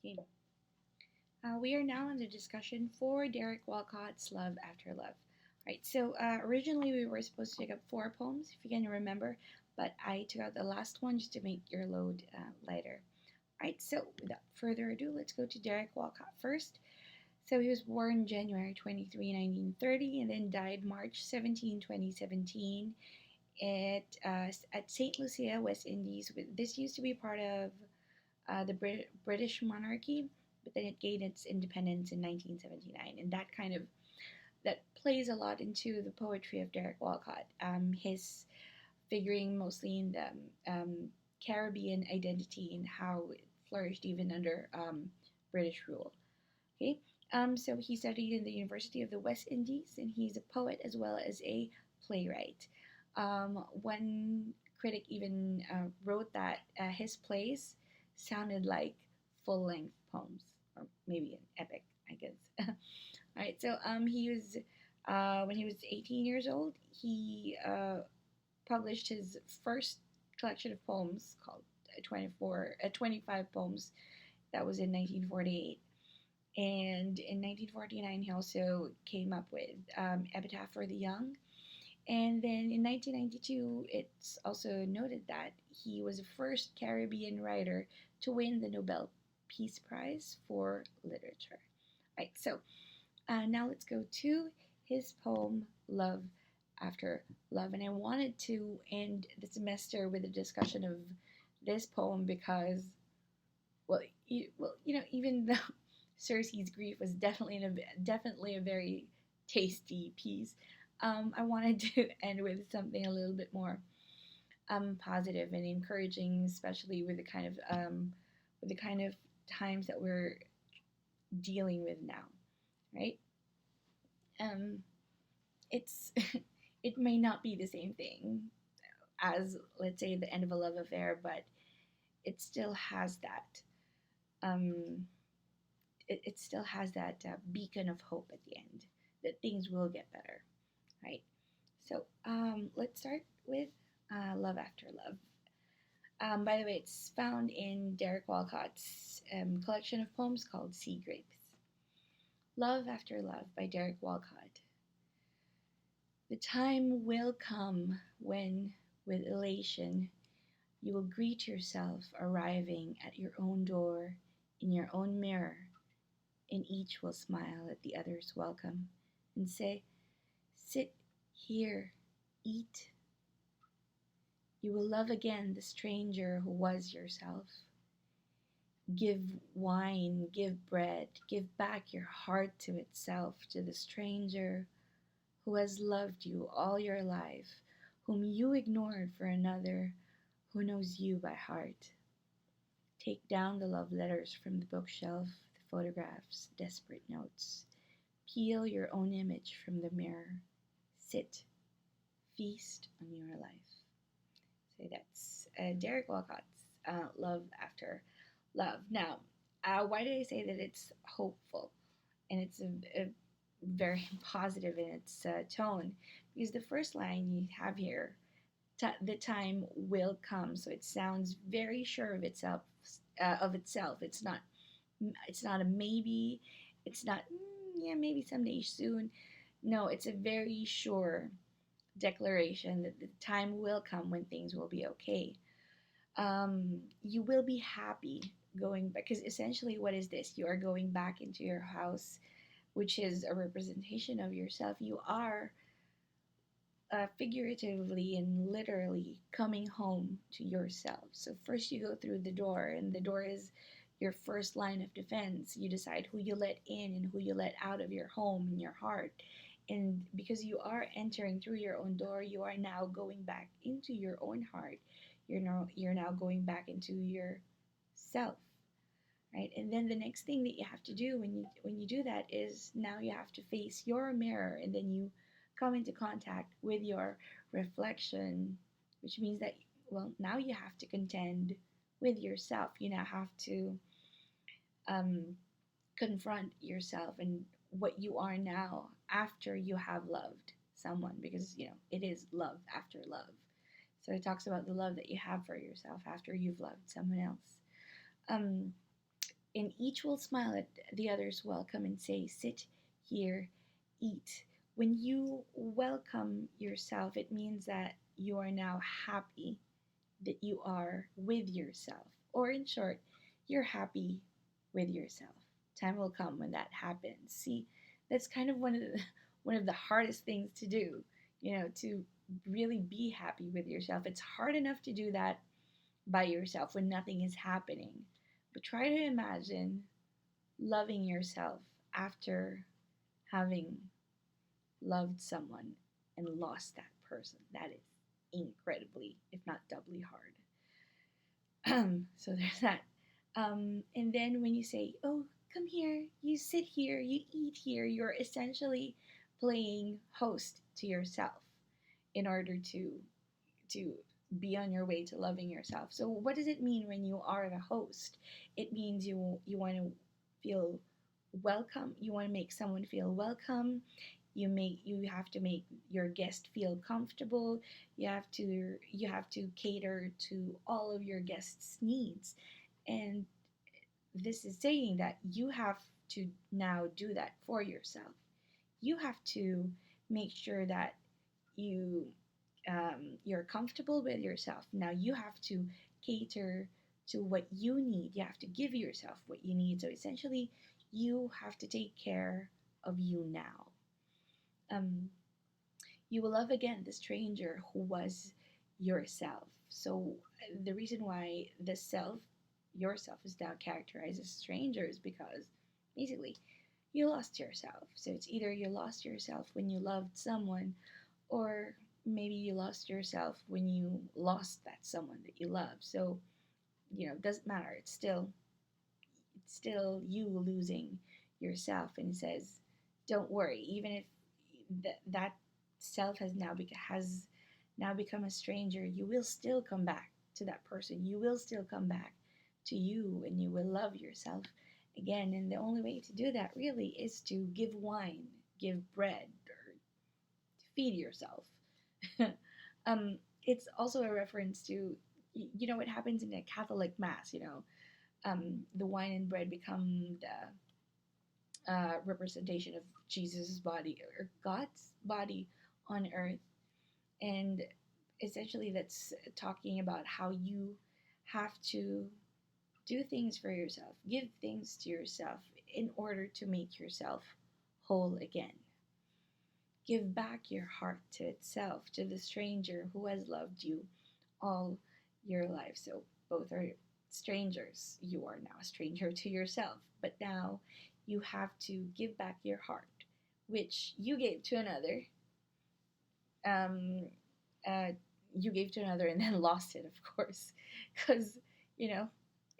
Okay. We are now in the discussion for Derek Walcott's Love After Love. Right, so originally we were supposed to take up four poems, if you can remember, but I took out the last one just to make your load lighter. Right, so without further ado, let's go to Derek Walcott first. So he was born January 23, 1930, and then died March 17, 2017 at St. Lucia, West Indies. This used to be part of the British monarchy, but then it gained its independence in 1979, and that plays a lot into the poetry of Derek Walcott. His figuring mostly in the Caribbean identity and how it flourished even under British rule. Okay, so he studied in the University of the West Indies, and he's a poet as well as a playwright. One critic even wrote that his plays sounded like full length poems, or maybe an epic, I guess. All right, so he was when he was 18 years old, he published his first collection of poems called 25 poems. That was in 1948. And in 1949, he also came up with Epitaph for the Young. And then in 1992, it's also noted that he was the first Caribbean writer to win the Nobel Peace Prize for Literature. Right, so now let's go to his poem, Love After Love. And I wanted to end the semester with a discussion of this poem because, even though Circe's grief was definitely a very tasty piece. I wanted to end with something a little bit more positive and encouraging, especially with the kind of times that we're dealing with now, right? Um, it's it may not be the same thing as, let's say, the end of a love affair, but it still has that um, it still has that beacon of hope at the end that things will get better, right? So let's start with Love After Love. By the way, it's found in Derek Walcott's collection of poems called Sea Grapes. Love After Love by Derek Walcott. The time will come when, with elation, you will greet yourself arriving at your own door in your own mirror, and each will smile at the other's welcome and say, "Sit here, eat." You will love again the stranger who was yourself. Give wine, give bread, give back your heart to itself, to the stranger who has loved you all your life, whom you ignored for another who knows you by heart. Take down the love letters from the bookshelf, the photographs, desperate notes. Peel your own image from the mirror. Sit, feast on your life. So that's Derek Walcott's Love After Love. Now, why did I say that it's hopeful and it's a very positive in its tone? Because the first line you have here, the time will come. So it sounds very sure of itself. It's not. It's not a maybe. It's not. Yeah, maybe someday soon. No, it's a very sure declaration that the time will come when things will be okay. You will be happy going back, because essentially, what is this? You are going back into your house, which is a representation of yourself. You are figuratively and literally coming home to yourself. So, first, you go through the door, and the door is your first line of defense. You decide who you let in and who you let out of your home and your heart. And because you are entering through your own door, you are now going back into your own heart. You're now going back into yourself, right? And then the next thing that you have to do when you do that is now you have to face your mirror, and then you come into contact with your reflection, which means that, well, now you have to contend with yourself. You now have to um, confront yourself and what you are now after you have loved someone, because it is love after love. So it talks about the love that you have for yourself after you've loved someone else. um, and each will smile at the other's welcome and say, "Sit here, eat." When you welcome yourself, it means that you are now happy that you are with yourself. Or, in short, you're happy with yourself. Time will come when that happens. See, that's kind of one of the hardest things to do, to really be happy with yourself. It's hard enough to do that by yourself when nothing is happening. But try to imagine loving yourself after having loved someone and lost that person. That is incredibly, if not doubly hard. So there's that. And then when you say, "Oh, come here, you sit here, you eat here," you're essentially playing host to yourself in order to be on your way to loving yourself. So what does it mean when you are the host? It means you want to feel welcome. You want to make someone feel welcome. You have to make your guest feel comfortable. You have to cater to all of your guests' needs. And this is saying that you have to now do that for yourself. You have to make sure that you you're comfortable with yourself. Now you have to cater to what you need. You have to give yourself what you need. So essentially, you have to take care of you now. Um, you will love again the stranger who was yourself. So the reason why the yourself, is now characterized as stranger is because basically you lost yourself. So it's either you lost yourself when you loved someone, or maybe you lost yourself when you lost that someone that you love. So it doesn't matter. It's still you losing yourself. And it says, don't worry, even if that self has now become a stranger, you will still come back to that person. You will still come back to you, and you will love yourself again. And the only way to do that really is to give wine, give bread, or feed yourself. It's also a reference to, what happens in a Catholic mass. The wine and bread become the representation of Jesus' body, or God's body on earth. And essentially, that's talking about how you have to do things for yourself, give things to yourself in order to make yourself whole again. Give back your heart to itself, to the stranger who has loved you all your life. So both are strangers. You are now a stranger to yourself, but now you have to give back your heart, which you gave to another. Um, uh, you gave to another and then lost it, of course, because you know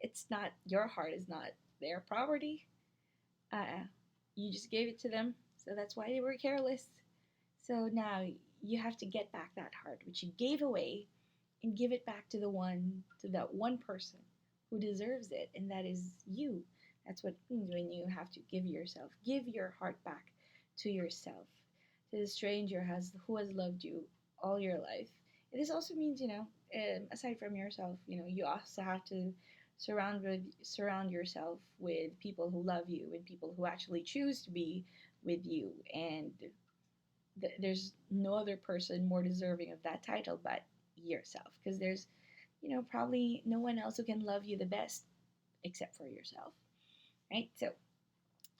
it's not your heart is not their property. You just gave it to them, so that's why they were careless. So now you have to get back that heart which you gave away and give it back to that one person who deserves it, and that is you. That's what it means when you have to give your heart back to yourself, to the stranger who has loved you all your life. And this also means, aside from yourself, you also have to surround yourself with people who love you and people who actually choose to be with you. And there's no other person more deserving of that title but yourself, because there's probably no one else who can love you the best except for yourself, right? So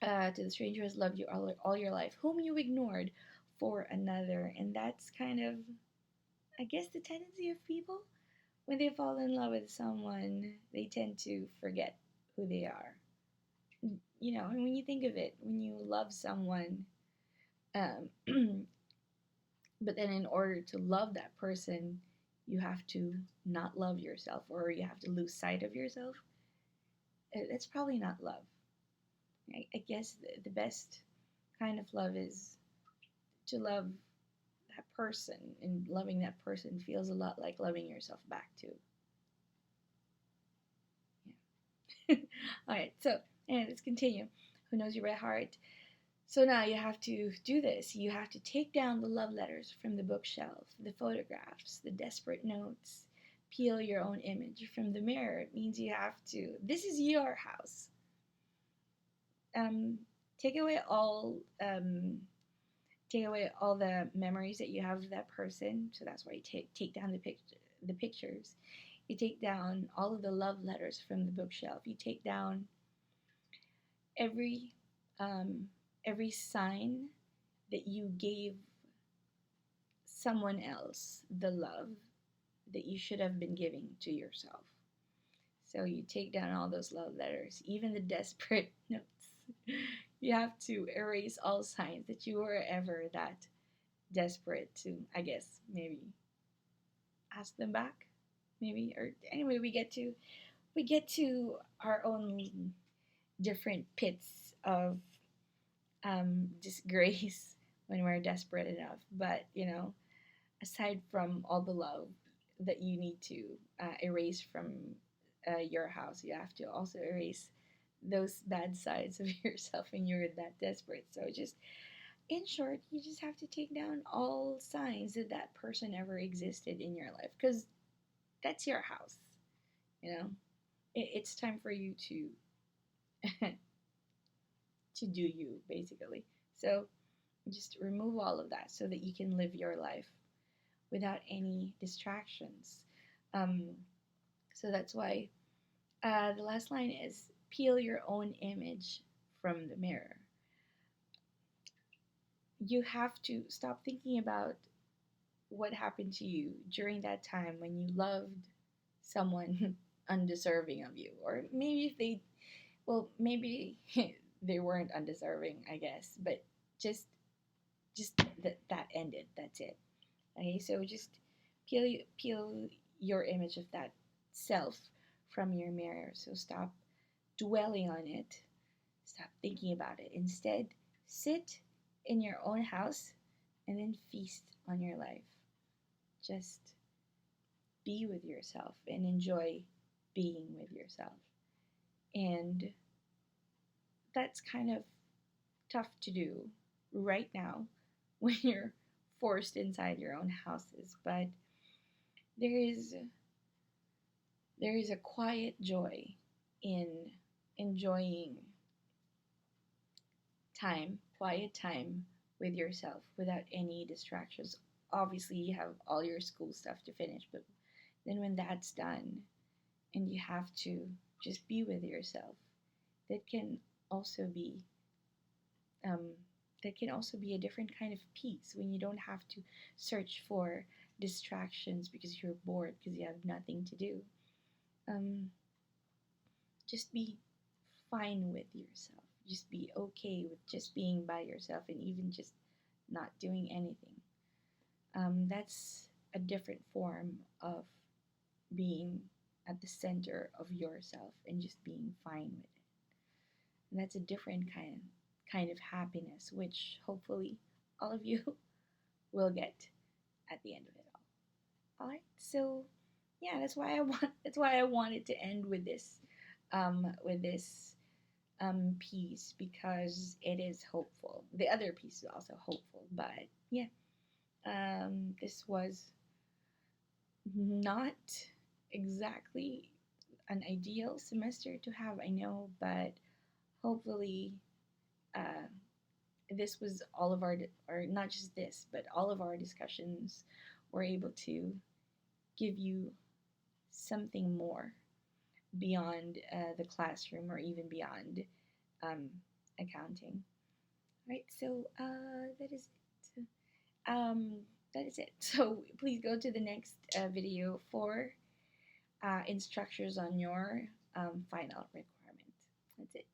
to the stranger who has loved you all your life, whom you ignored for another. And that's kind of, I guess, the tendency of people when they fall in love with someone. They tend to forget who they are. And when you think of it, when you love someone, um, but then in order to love that person, you have to not love yourself, or you have to lose sight of yourself. That's probably not love. I guess the best kind of love is to love that person, and loving that person feels a lot like loving yourself back too. Yeah. All right, so and let's continue. Who knows you by heart? So now you have to do this. You have to take down the love letters from the bookshelf, the photographs, the desperate notes. Peel your own image from the mirror. It means you have to. This is your house. um, take away all take away all the memories that you have of that person. So that's why you take down the pictures. You take down all of the love letters from the bookshelf. You take down every um, every sign that you gave someone else the love that you should have been giving to yourself. So you take down all those love letters, even the desperate notes. You have to erase all signs that you were ever that desperate to, I guess, maybe ask them back, maybe. Or anyway, we get to our own different pits of disgrace when we're desperate enough. But aside from all the love that you need to erase from your house, you have to also erase those bad sides of yourself when you're that desperate. So just in short, you just have to take down all signs that that person ever existed in your life, because that's your house. You know, it's time for you to to do you basically. So just remove all of that so that you can live your life without any distractions. Um, so that's why the last line is peel your own image from the mirror. You have to stop thinking about what happened to you during that time when you loved someone undeserving of you. Or maybe if they, well, maybe they weren't undeserving, I guess, but just just that ended. That's it. Okay, so just peel your image of that self from your mirror. So stop dwelling on it. Stop thinking about it. Instead, sit in your own house and then feast on your life. Just be with yourself and enjoy being with yourself. And that's kind of tough to do right now when you're forced inside your own houses. But there is there is a quiet joy in enjoying quiet time with yourself without any distractions. Obviously, you have all your school stuff to finish, but then when that's done and you have to just be with yourself, that can also be um, that can also be a different kind of peace when you don't have to search for distractions because you're bored because you have nothing to do. Um, just be fine with yourself. Just be okay with just being by yourself and even just not doing anything. That's a different form of being at the center of yourself and just being fine with it. And that's a different kind of happiness, which hopefully all of you will get at the end of it all. All right, so yeah, that's why I wanted to end with this piece, because it is hopeful. The other piece is also hopeful, but yeah, this was not exactly an ideal semester to have, I know, but hopefully uh, this was all of our, or not just this, but all of our discussions were able to give you something more beyond the classroom or even beyond um, accounting. Right, so Um, that is it. So please go to the next video for instructions on your final requirement. That's it.